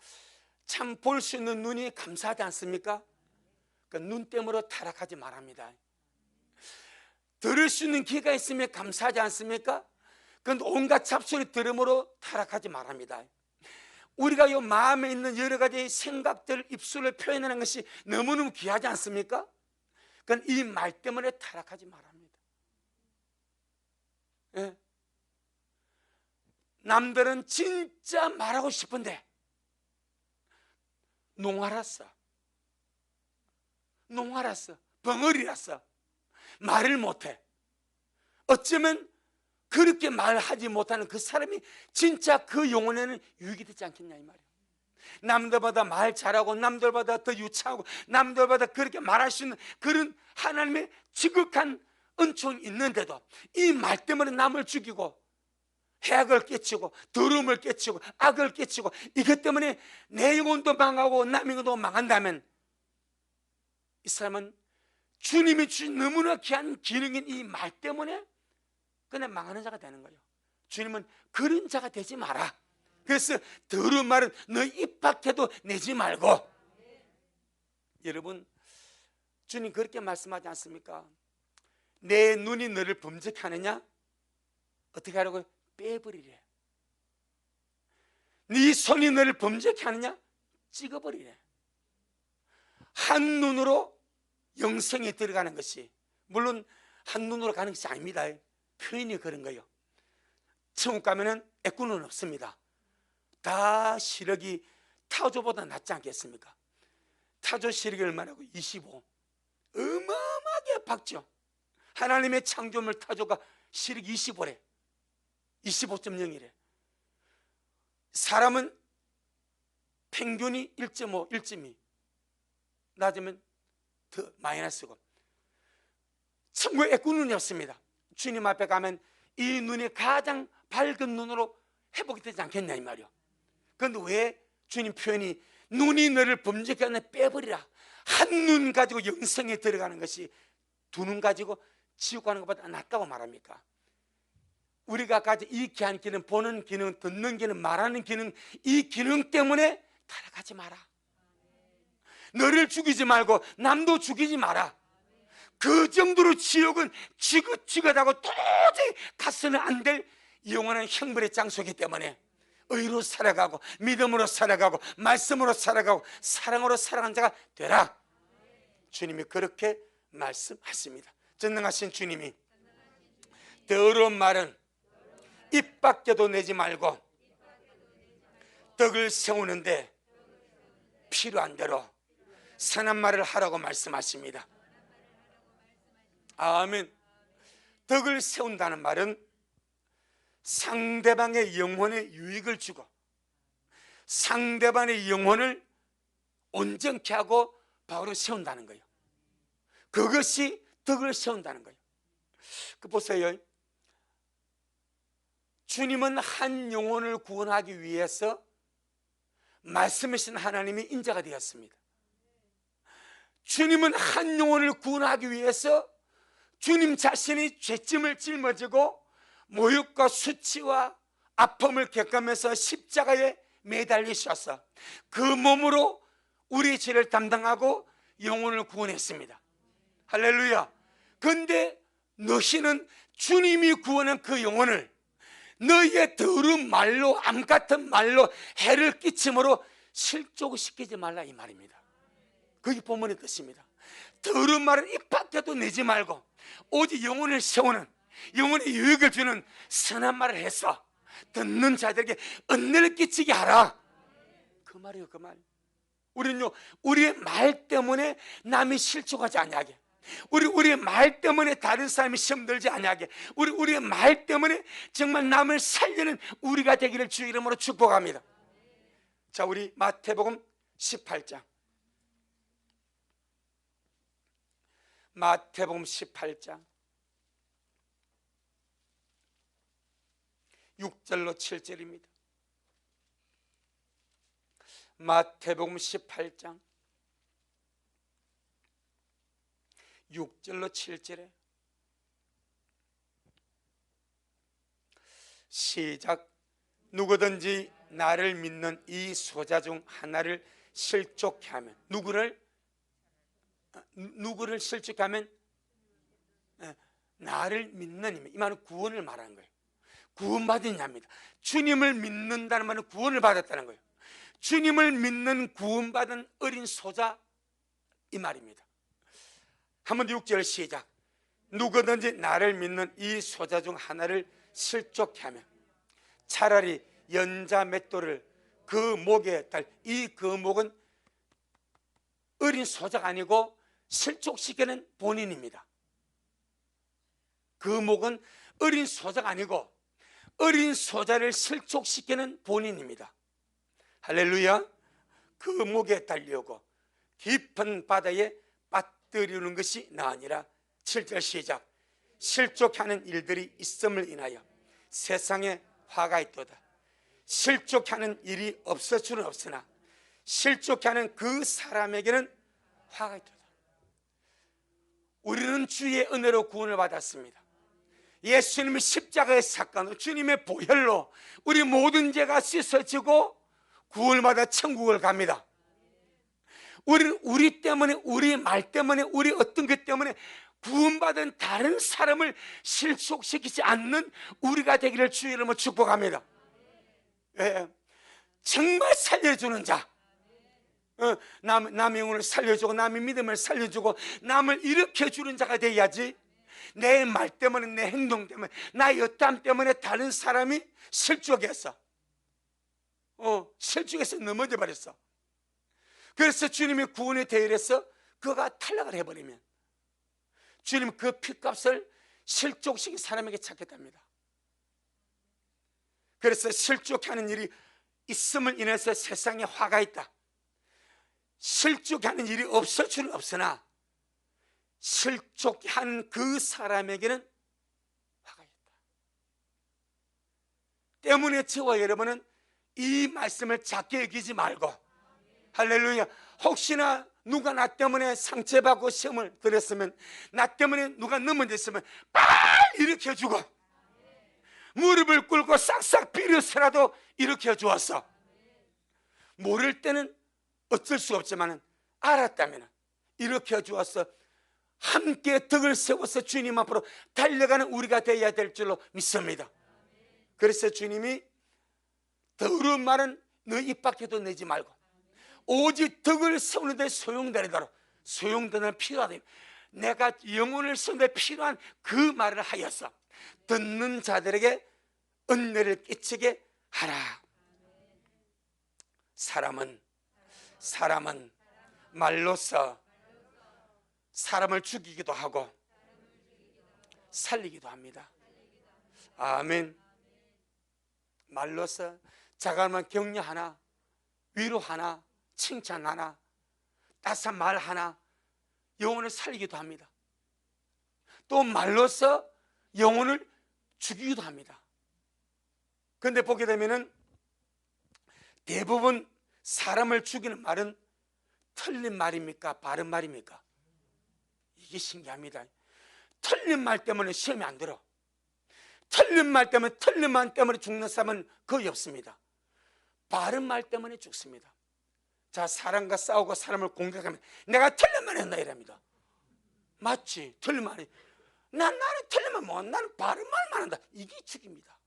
참 볼 수 있는 눈이 감사하지 않습니까? 그러니까 눈 때문에 타락하지 말합니다. 들을 수 있는 귀가 있으면 감사하지 않습니까? 그런데 온갖 잡소리 들음으로 타락하지 말합니다. 우리가 이 마음에 있는 여러 가지 생각들, 입술을 표현하는 것이 너무너무 귀하지 않습니까? 그러니까 이 말 때문에 타락하지 말합니다. 예. 남들은 진짜 말하고 싶은데 농활았어, 벙어리라서 말을 못해. 어쩌면 그렇게 말하지 못하는 그 사람이 진짜 그 영혼에는 유익이 되지 않겠냐 이 말이에요. 남들보다 말 잘하고 남들보다 더 유창하고 남들보다 그렇게 말할 수 있는 그런 하나님의 지극한 은총이 있는데도 이 말 때문에 남을 죽이고 해악을 끼치고 더러움을 끼치고 악을 끼치고 이것 때문에 내 영혼도 망하고 남의 영혼도 망한다면 이 사람은 주님이 주신 너무나 귀한 기능인 이 말 때문에 그냥 망하는 자가 되는 거예요. 주님은 그런 자가 되지 마라. 그래서 더러운 말은 너 입 밖에도 내지 말고. 여러분, 주님 그렇게 말씀하지 않습니까? 내 눈이 너를 범죄케 하느냐? 어떻게 하라고요? 빼버리래. 네 손이 너를 범죄케 하느냐? 찍어버리래. 한눈으로 영생에 들어가는 것이, 물론 한눈으로 가는 것이 아닙니다. 표현이 그런 거예요. 천국 가면은 애꾸는 없습니다. 다 시력이 타조보다 낫지 않겠습니까? 타조 시력이 얼마라고? 25. 어마어마하게 박죠. 하나님의 창조물 타조가 시력 25래. 25.0이래. 사람은 평균이 1.5, 1.2. 낮으면 더 마이너스고. 천국에 애꾸눈이 없습니다. 주님 앞에 가면 이 눈이 가장 밝은 눈으로 회복이 되지 않겠냐 이 말이요. 그런데 왜 주님 표현이 눈이 너를 범죄케 하는 빼버리라. 한 눈 가지고 영성에 들어가는 것이 두 눈 가지고 지옥 가는 것보다 낫다고 말합니까? 우리가 가진 이 귀한 기능, 보는 기능, 듣는 기능, 말하는 기능, 이 기능 때문에 타락하지 마라. 너를 죽이지 말고 남도 죽이지 마라. 그 정도로 지옥은 지긋지긋하고 도저히 가서는 안 될 영원한 형벌의 장소이기 때문에 의로 살아가고 믿음으로 살아가고 말씀으로 살아가고 사랑으로 살아가는 자가 되라. 주님이 그렇게 말씀하십니다. 전능하신 주님이 더러운 말은 입 밖에도 내지 말고 덕을 세우는데 필요한 대로 선한 말을 하라고 말씀하십니다. 아멘. 덕을 세운다는 말은 상대방의 영혼에 유익을 주고 상대방의 영혼을 온전케 하고 바로 세운다는 거예요. 그것이 덕을 세운다는 거예요. 그 보세요. 주님은 한 영혼을 구원하기 위해서 말씀하신 하나님이 인자가 되었습니다. 주님은 한 영혼을 구원하기 위해서 주님 자신이 죄짐을 짊어지고 모욕과 수치와 아픔을 겪으면서 십자가에 매달리셔서 그 몸으로 우리의 죄를 담당하고 영혼을 구원했습니다. 할렐루야. 그런데 너희는 주님이 구원한 그 영혼을 너희의 더러운 말로, 암 같은 말로 해를 끼침으로 실족시키지 말라 이 말입니다. 그게 본문의 뜻입니다. 더러운 말은 입 밖에도 내지 말고 오직 영혼을 세우는, 영혼의 유익을 주는 선한 말을 해서 듣는 자들에게 은혜를 끼치게 하라. 그 말이에요. 그 말. 우리는요, 우리의 말 때문에 남이 실족하지 아니하게, 우리의 말 때문에 다른 사람이 시험 들지 아니하게, 우리의 말 때문에 정말 남을 살리는 우리가 되기를 주 이름으로 축복합니다. 자, 우리 마태복음 18장. 마태복음 18장 6절로 7절입니다. 마태복음 18장 6절로 7절에 시작. 누구든지 나를 믿는 이 소자 중 하나를 실족케 하면, 누구를? 누구를 실족케 하면 나를 믿는 힘. 이 말은 구원을 말하는 거예요. 구원받았냐입니다. 주님을 믿는다는 말은 구원을 받았다는 거예요. 주님을 믿는 구원받은 어린 소자, 이 말입니다. 한번 6절 시작. 누구든지 나를 믿는 이 소자 중 하나를 실족케 하면 차라리 연자 맷돌을 그 목에 달. 이 그 목은 어린 소자가 아니고 실족시키는 본인입니다. 그 목은 어린 소자가 아니고 어린 소자를 실족시키는 본인입니다. 할렐루야. 그 목에 달려오고 깊은 바다에 빠뜨리는 것이 나 아니라. 7절 시작. 실족케 하는 일들이 있음을 인하여 세상에 화가 있도다. 실족케 하는 일이 없을 수는 없으나 실족케 하는 그 사람에게는 화가 있도다. 우리는 주의 은혜로 구원을 받았습니다. 예수님의 십자가의 사건으로 주님의 보혈로 우리 모든 죄가 씻어지고 구원을 받아 천국을 갑니다. 우리 때문에, 우리 말 때문에, 우리 어떤 것 때문에 구원받은 다른 사람을 실족시키지 않는 우리가 되기를 주의 이름으로 축복합니다. 예. 정말 살려주는 자, 남의 영혼을 살려주고 남의 믿음을 살려주고 남을 일으켜주는 자가 되어야지, 내 말 때문에, 내 행동 때문에, 나의 어떠함 때문에 다른 사람이 실족해서 넘어져 버렸어. 그래서 주님의 구원의 대열에서 그가 탈락을 해버리면 주님 그 핏값을 실족시킨 사람에게 찾겠답니다. 그래서 실족하는 일이 있음을 인해서 세상에 화가 있다. 실족하는 일이 없을 수는 없으나 실족한 그 사람에게는 화가 있다. 때문에 저와 여러분은 이 말씀을 작게 여기지 말고, 할렐루야, 혹시나 누가 나 때문에 상처받고 시험을 들었으면, 나 때문에 누가 넘어졌으면 빨리 일으켜주고 무릎을 꿇고 싹싹 빌어서라도 일으켜주었어. 모를 때는 어쩔 수가 없지만 알았다면 일으켜주어서 함께 덕을 세워서 주님 앞으로 달려가는 우리가 되어야 될 줄로 믿습니다. 그래서 주님이 더러운 말은 너 입 밖에도 내지 말고 오직 덕을 세우는 데 소용되도록, 소용되는 필요하다. 내가 영혼을 세우는 데 필요한 그 말을 하여서 듣는 자들에게 은혜를 끼치게 하라. 사람은 말로써 사람을 죽이기도 하고 살리기도 합니다. 아멘. 말로써 자갈만 격려하나, 위로하나, 칭찬하나, 따스한 말 하나 영혼을 살리기도 합니다. 또 말로써 영혼을 죽이기도 합니다. 그런데 보게 되면은 대부분 사람을 죽이는 말은 틀린 말입니까? 바른 말입니까? 이게 신기합니다. 틀린 말 때문에 시험이 안 들어. 틀린 말 때문에 죽는 사람은 거의 없습니다. 바른 말 때문에 죽습니다. 자, 사람과 싸우고 사람을 공격하면 내가 틀린 말 했나 이랍니다. 맞지? 틀린 말이. 나는 틀린 말 못, 나는 바른 말만 한다. 이게 죽입니다.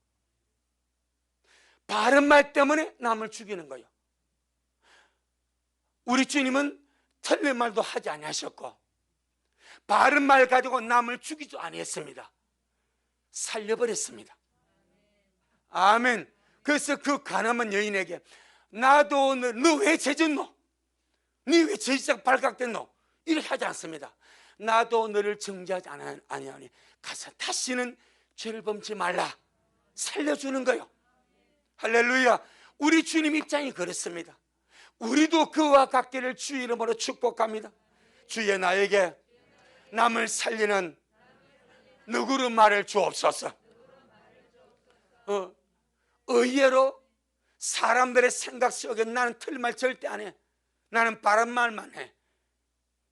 바른 말 때문에 남을 죽이는 거예요. 우리 주님은 틀린 말도 하지 아니하셨고 바른 말 가지고 남을 죽이지 아니했습니다. 살려버렸습니다. 아멘. 그래서 그 가늠한 여인에게 나도 너 왜 죄졌노? 니 왜 죄지자가 발각됐노? 이렇게 하지 않습니다. 나도 너를 정죄하지 아니하니 가서 다시는 죄를 범치 말라. 살려주는 거요. 할렐루야. 우리 주님 입장이 그렇습니다. 우리도 그와 같기를 주 이름으로 축복합니다. 주의 나에게 남을 살리는 너그러운 말을 주옵소서. 의외로 사람들의 생각 속에 나는 틀린 말 절대 안 해, 나는 바른 말만 해.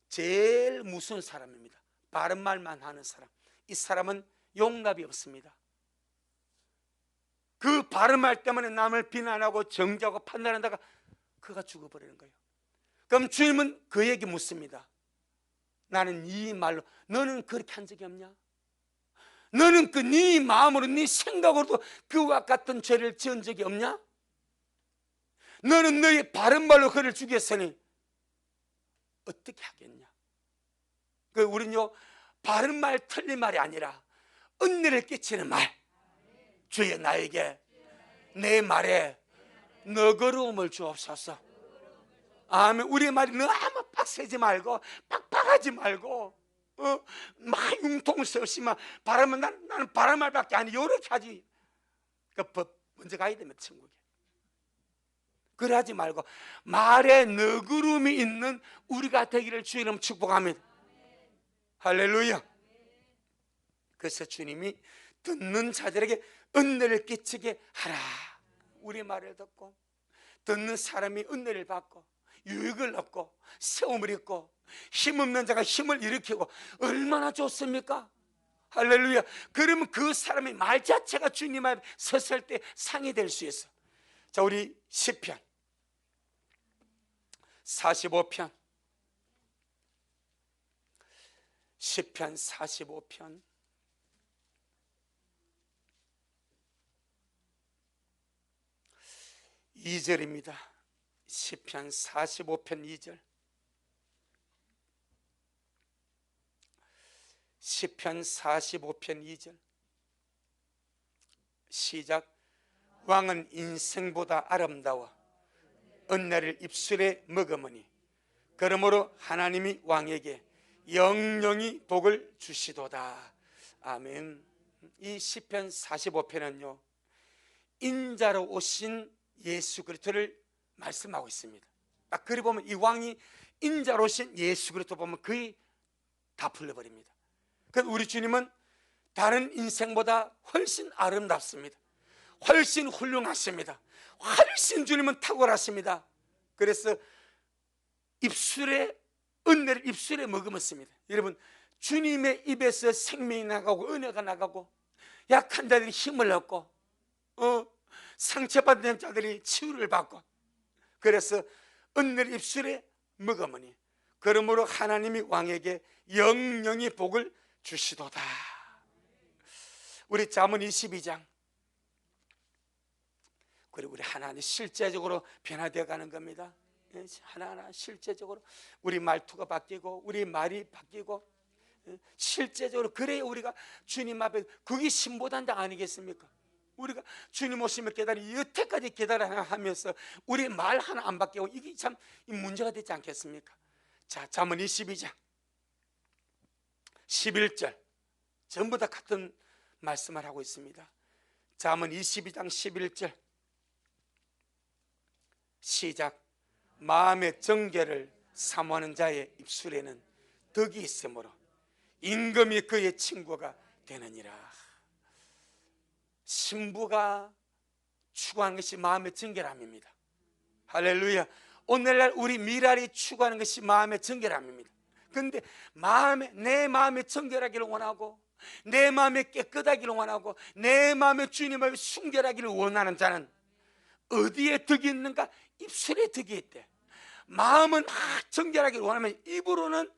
제일 무서운 사람입니다. 바른 말만 하는 사람. 이 사람은 용납이 없습니다. 그 바른 말 때문에 남을 비난하고 정죄하고 판단한다가 그가 죽어버리는 거예요. 그럼 주님은 그에게 묻습니다. 나는 네 말로. 너는 그렇게 한 적이 없냐? 너는 네 마음으로 네 생각으로도 그와 같은 죄를 지은 적이 없냐? 너는 너의 바른 말로 그를 죽였으니 어떻게 하겠냐? 우리는요, 바른 말 틀린 말이 아니라 은혜를 끼치는 말, 주여 나에게 내 말에 너그러움을 주옵소서. 아멘. 우리의 말이 너무 빡세지 말고 빡빡하지 말고 막 융통을 없이 막 바라면 나는 바른 말밖에 안 해, 이렇게 하지. 법 먼저 가야 됩니다, 천국에. 그래 하지 말고 말에 너그러움이 있는 우리가 되기를 주의 이름 축복합니다. 할렐루야. 그래서 주님이 듣는 자들에게 은혜를 끼치게 하라. 우리 말을 듣고 듣는 사람이 은혜를 받고 유익을 얻고 세움을 입고 힘없는 자가 힘을 일으키고 얼마나 좋습니까? 할렐루야. 그러면 그 사람의 말 자체가 주님 앞에 섰을 때 상이 될 수 있어. 자, 우리 시편 45편, 시편 45편 2절입니다. 시편 45편 2절. 시편 45편 2절. 시작. 왕은 인생보다 아름다워 은혜를 입술에 머금으니 그러므로 하나님이 왕에게 영영이 복을 주시도다. 아멘. 이 시편 45편은요, 인자로 오신 예수 그리스도를 말씀하고 있습니다. 딱 그리 보면 이 왕이 인자로 오신 예수 그리스도 보면 거의 다 풀려버립니다. 그래서 우리 주님은 다른 인생보다 훨씬 아름답습니다. 훨씬 훌륭하십니다. 훨씬 주님은 탁월하십니다. 그래서 입술에 은혜를 입술에 머금었습니다. 여러분, 주님의 입에서 생명이 나가고 은혜가 나가고 약한 자들이 힘을 얻고 상처받은 자들이 치유를 받고, 그래서 은혜를 입술에 머금으니 그러므로 하나님이 왕에게 영영이 복을 주시도다. 우리 잠언 22장. 그리고 우리 하나하나 실제적으로 변화되어 가는 겁니다. 하나하나 실제적으로 우리 말투가 바뀌고 우리 말이 바뀌고 실제적으로, 그래야 우리가 주님 앞에, 그게 신보단장 아니겠습니까? 우리가 주님 오시면 기다리 여태까지 기다려하면서 우리 말 하나 안 바뀌고 이게 참 문제가 되지 않겠습니까? 자, 잠언 22장 11절 전부 다 같은 말씀을 하고 있습니다. 잠언 22장 11절 시작. 마음의 정결을 사모하는 자의 입술에는 덕이 있으므로 임금이 그의 친구가 되느니라. 신부가 추구하는 것이 마음의 정결함입니다. 할렐루야. 오늘날 우리 미랄이 추구하는 것이 마음의 정결함입니다. 그런데 내 마음에 정결하기를 원하고 내 마음에 깨끗하기를 원하고 내 마음에 주님 앞에 순결하기를 원하는 자는 어디에 덕이 있는가? 입술에 덕이 있대. 마음은 정결하기를 원하면 입으로는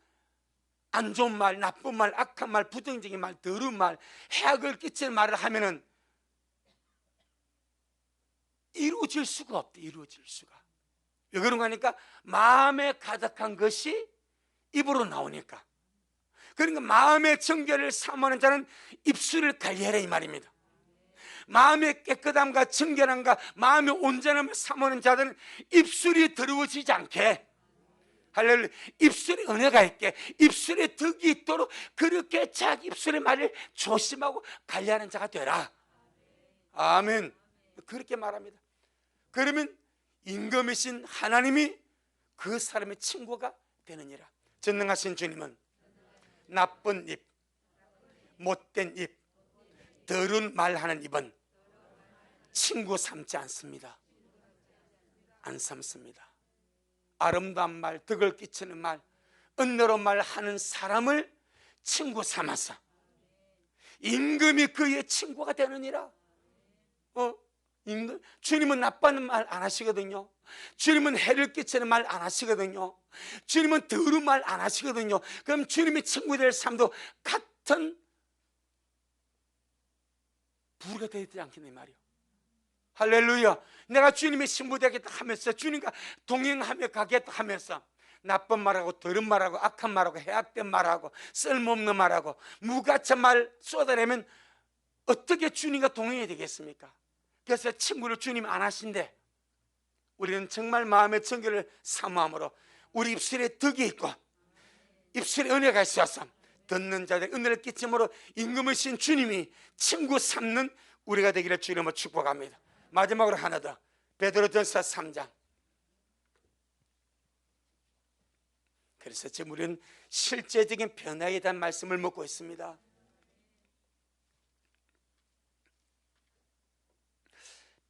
안 좋은 말, 나쁜 말, 악한 말, 부정적인 말, 더러운 말, 해악을 끼치는 말을 하면은 이루어질 수가 없대. 이루어질 수가. 왜 그런가 하니까 마음에 가득한 것이 입으로 나오니까. 그러니까 마음의 정결을 사모하는 자는 입술을 관리해라 이 말입니다. 마음의 깨끗함과 정결함과 마음의 온전함을 사모하는 자들은 입술이 더러워지지 않게, 할렐루야, 입술에 은혜가 있게, 입술에 덕이 있도록 그렇게 자기 입술의 말을 조심하고 관리하는 자가 되라. 아멘. 그렇게 말합니다. 그러면 임금이신 하나님이 그 사람의 친구가 되느니라. 전능하신 주님은 나쁜 입, 못된 입, 더러운 말하는 입은 친구 삼지 않습니다. 안 삼습니다. 아름다운 말, 덕을 끼치는 말, 은혜로운 말 하는 사람을 친구 삼아서 임금이 그의 친구가 되느니라. 주님은 나쁜 말 안 하시거든요. 주님은 해를 끼치는 말 안 하시거든요. 주님은 더러운 말 안 하시거든요. 그럼 주님이 친구 될 삶도 같은 부류가 되지 않겠니 말이요. 할렐루야. 내가 주님의 신부 되겠다 하면서 주님과 동행하며 가겠다 하면서 나쁜 말하고 더러운 말하고 악한 말하고 해악된 말하고 쓸모없는 말하고 무가치 말 쏟아내면 어떻게 주님과 동행이 되겠습니까? 그래서 친구를 주님 안 하신대. 우리는 정말 마음의 정결을 사모함으로 우리 입술에 덕이 있고 입술에 은혜가 있어서 듣는 자들 은혜를 끼침으로 임금을 신 주님이 친구 삼는 우리가 되기를 주님으로 축복합니다. 마지막으로 하나 더, 베드로전서 3장. 그래서 지금 우리는 실제적인 변화에 대한 말씀을 묻고 있습니다.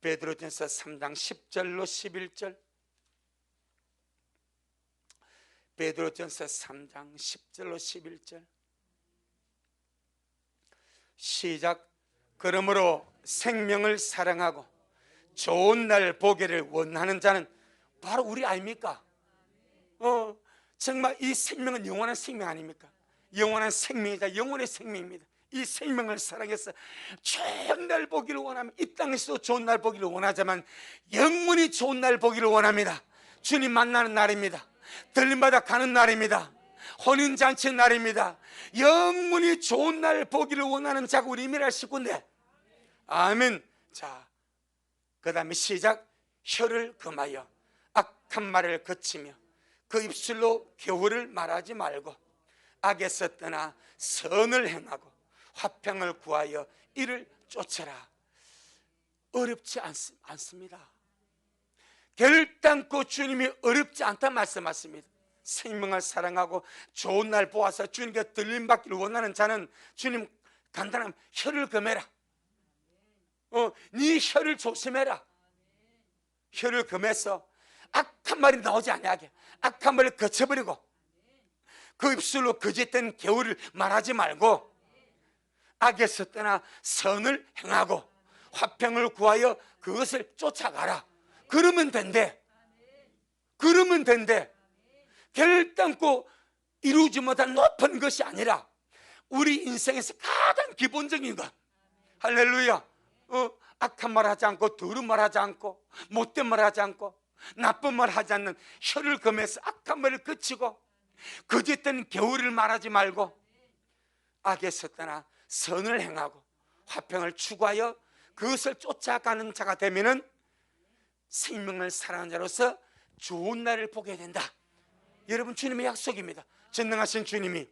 베드로전서 3장 10절로 11절. 베드로전서 3장 10절로 11절. 시작. 그러므로 생명을 사랑하고 좋은 날 보기를 원하는 자는 바로 우리 아닙니까? 정말 이 생명은 영원한 생명 아닙니까? 영원한 생명이자 영원의 생명입니다. 이 생명을 사랑해서 좋은 날 보기를 원하면, 이 땅에서도 좋은 날 보기를 원하지만 영원히 좋은 날 보기를 원합니다. 주님 만나는 날입니다. 들림받아 가는 날입니다. 혼인잔치 날입니다. 영원히 좋은 날 보기를 원하는 자가 우리 이미랄 식구인데, 아멘. 자, 그 다음에 시작. 혀를 금하여 악한 말을 거치며 그 입술로 겨울을 말하지 말고 악에서 떠나 선을 행하고 화평을 구하여 이를 쫓아라. 어렵지 않습니다. 결단코 주님이 어렵지 않다 말씀하십니다. 생명을 사랑하고 좋은 날 보아서 주님께 들림받기를 원하는 자는 주님 간단하면 혀를 금해라. 네 혀를 조심해라. 혀를 금해서 악한 말이 나오지 아니하게 악한 말을 거쳐버리고 그 입술로 거짓된 개울을 말하지 말고 악에서 떠나 선을 행하고 화평을 구하여 그것을 쫓아가라. 그러면 된대. 그러면 된대. 결단코 이루지 못한 높은 것이 아니라 우리 인생에서 가장 기본적인 것. 할렐루야. 악한 말 하지 않고 더러운 말 하지 않고 못된 말 하지 않고 나쁜 말 하지 않는 혀를 금해서 악한 말을 그치고 거짓된 겨울을 말하지 말고 악에서 떠나 선을 행하고 화평을 추구하여 그것을 쫓아가는 자가 되면은 생명을 사랑하는 자로서 좋은 날을 보게 된다. 여러분, 주님의 약속입니다. 전능하신 주님이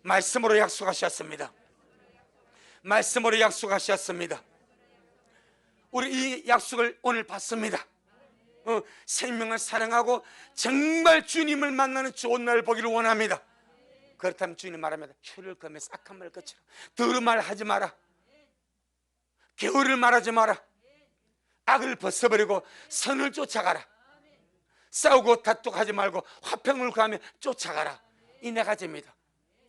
말씀으로 약속하셨습니다. 말씀으로 약속하셨습니다. 우리 이 약속을 오늘 받습니다. 생명을 사랑하고 정말 주님을 만나는 좋은 날을 보기를 원합니다. 그렇다면 주님 말합니다. 혀를 금해서 악한 말을 거치라. 더러운 말 하지 마라. 겨울을 말하지 마라. 악을 벗어버리고 선을 쫓아가라. 싸우고 다투하지 말고 화평을 구하며 쫓아가라. 이 네 가지입니다.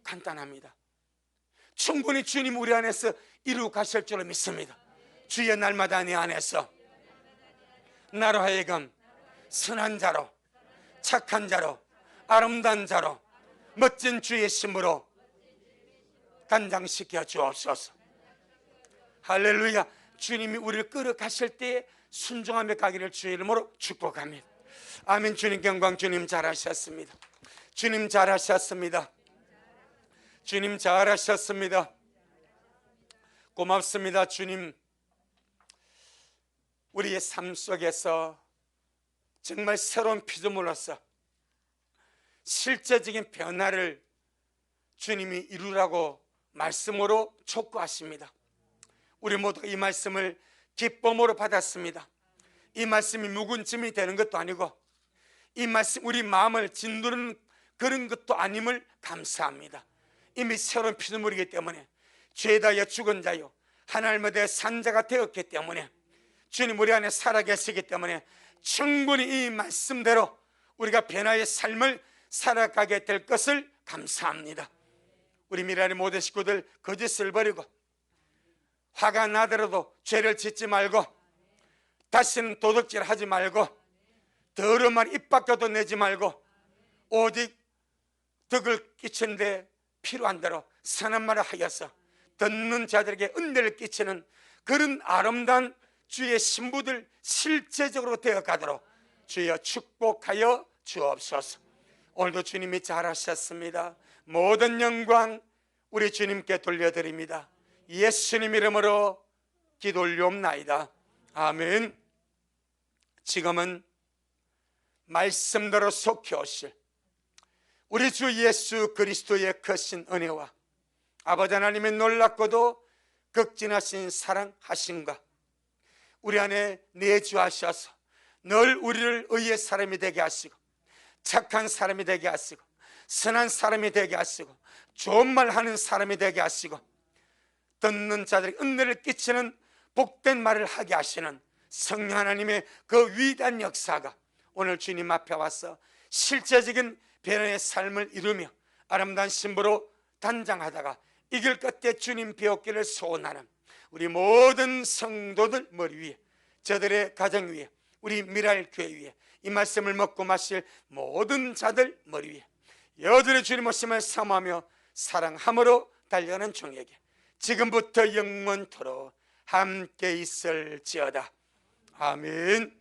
간단합니다. 충분히 주님 우리 안에서 이루어 가실 줄로 믿습니다. 주의 날마다 내 안에서 나로 하여금 선한 자로, 착한 자로, 아름다운 자로, 멋진 주의 심으로 단장시켜 주옵소서. 할렐루야. 주님이 우리를 끌어가실 때에 순종하며 가기를 주의 이름으로 축복합니다. 아멘. 주님 영광. 주님 잘하셨습니다. 주님 잘하셨습니다. 주님 잘하셨습니다. 고맙습니다. 주님, 우리의 삶 속에서 정말 새로운 피조물로서 실제적인 변화를 주님이 이루라고 말씀으로 촉구하십니다. 우리 모두가 이 말씀을 기쁨으로 받았습니다. 이 말씀이 묵은 짐이 되는 것도 아니고 이 말씀 우리 마음을 짓누르는 그런 것도 아님을 감사합니다. 이미 새로운 피조물이기 때문에 죄다여 죽은 자요 하나님에 대해 산 자가 되었기 때문에 주님 우리 안에 살아계시기 때문에 충분히 이 말씀대로 우리가 변화의 삶을 살아가게 될 것을 감사합니다. 우리 미라리 모든 식구들 거짓을 버리고 화가 나더라도 죄를 짓지 말고 다시는 도둑질 하지 말고 더러운 말 입 밖에도 내지 말고 오직 덕을 끼치는데 필요한 대로 선한 말을 하여서 듣는 자들에게 은혜를 끼치는 그런 아름다운 주의 신부들 실제적으로 되어가도록 주여 축복하여 주옵소서. 오늘도 주님이 잘하셨습니다. 모든 영광 우리 주님께 돌려드립니다. 예수님 이름으로 기도 올리옵나이다. 아멘. 지금은 말씀대로 속해 오실 우리 주 예수 그리스도의 크신 은혜와 아버지 하나님의 놀랍고도 극진하신 사랑하심과 우리 안에 내주하셔서 늘 우리를 의의 사람이 되게 하시고 착한 사람이 되게 하시고 선한 사람이 되게 하시고 좋은 말 하는 사람이 되게 하시고 듣는 자들에게 은혜를 끼치는 복된 말을 하게 하시는 성령 하나님의 그 위대한 역사가 오늘 주님 앞에 와서 실제적인 변화의 삶을 이루며 아름다운 신부로 단장하다가 이길 끝에 주님 배웠기를 소원하는 우리 모든 성도들 머리 위에, 저들의 가정 위에, 우리 미랄 교회 위에 이 말씀을 먹고 마실 모든 자들 머리 위에 여전히 주님 오심을 사모하며 사랑함으로 달려가는 종에게 지금부터 영원토록 함께 있을지어다. 아멘.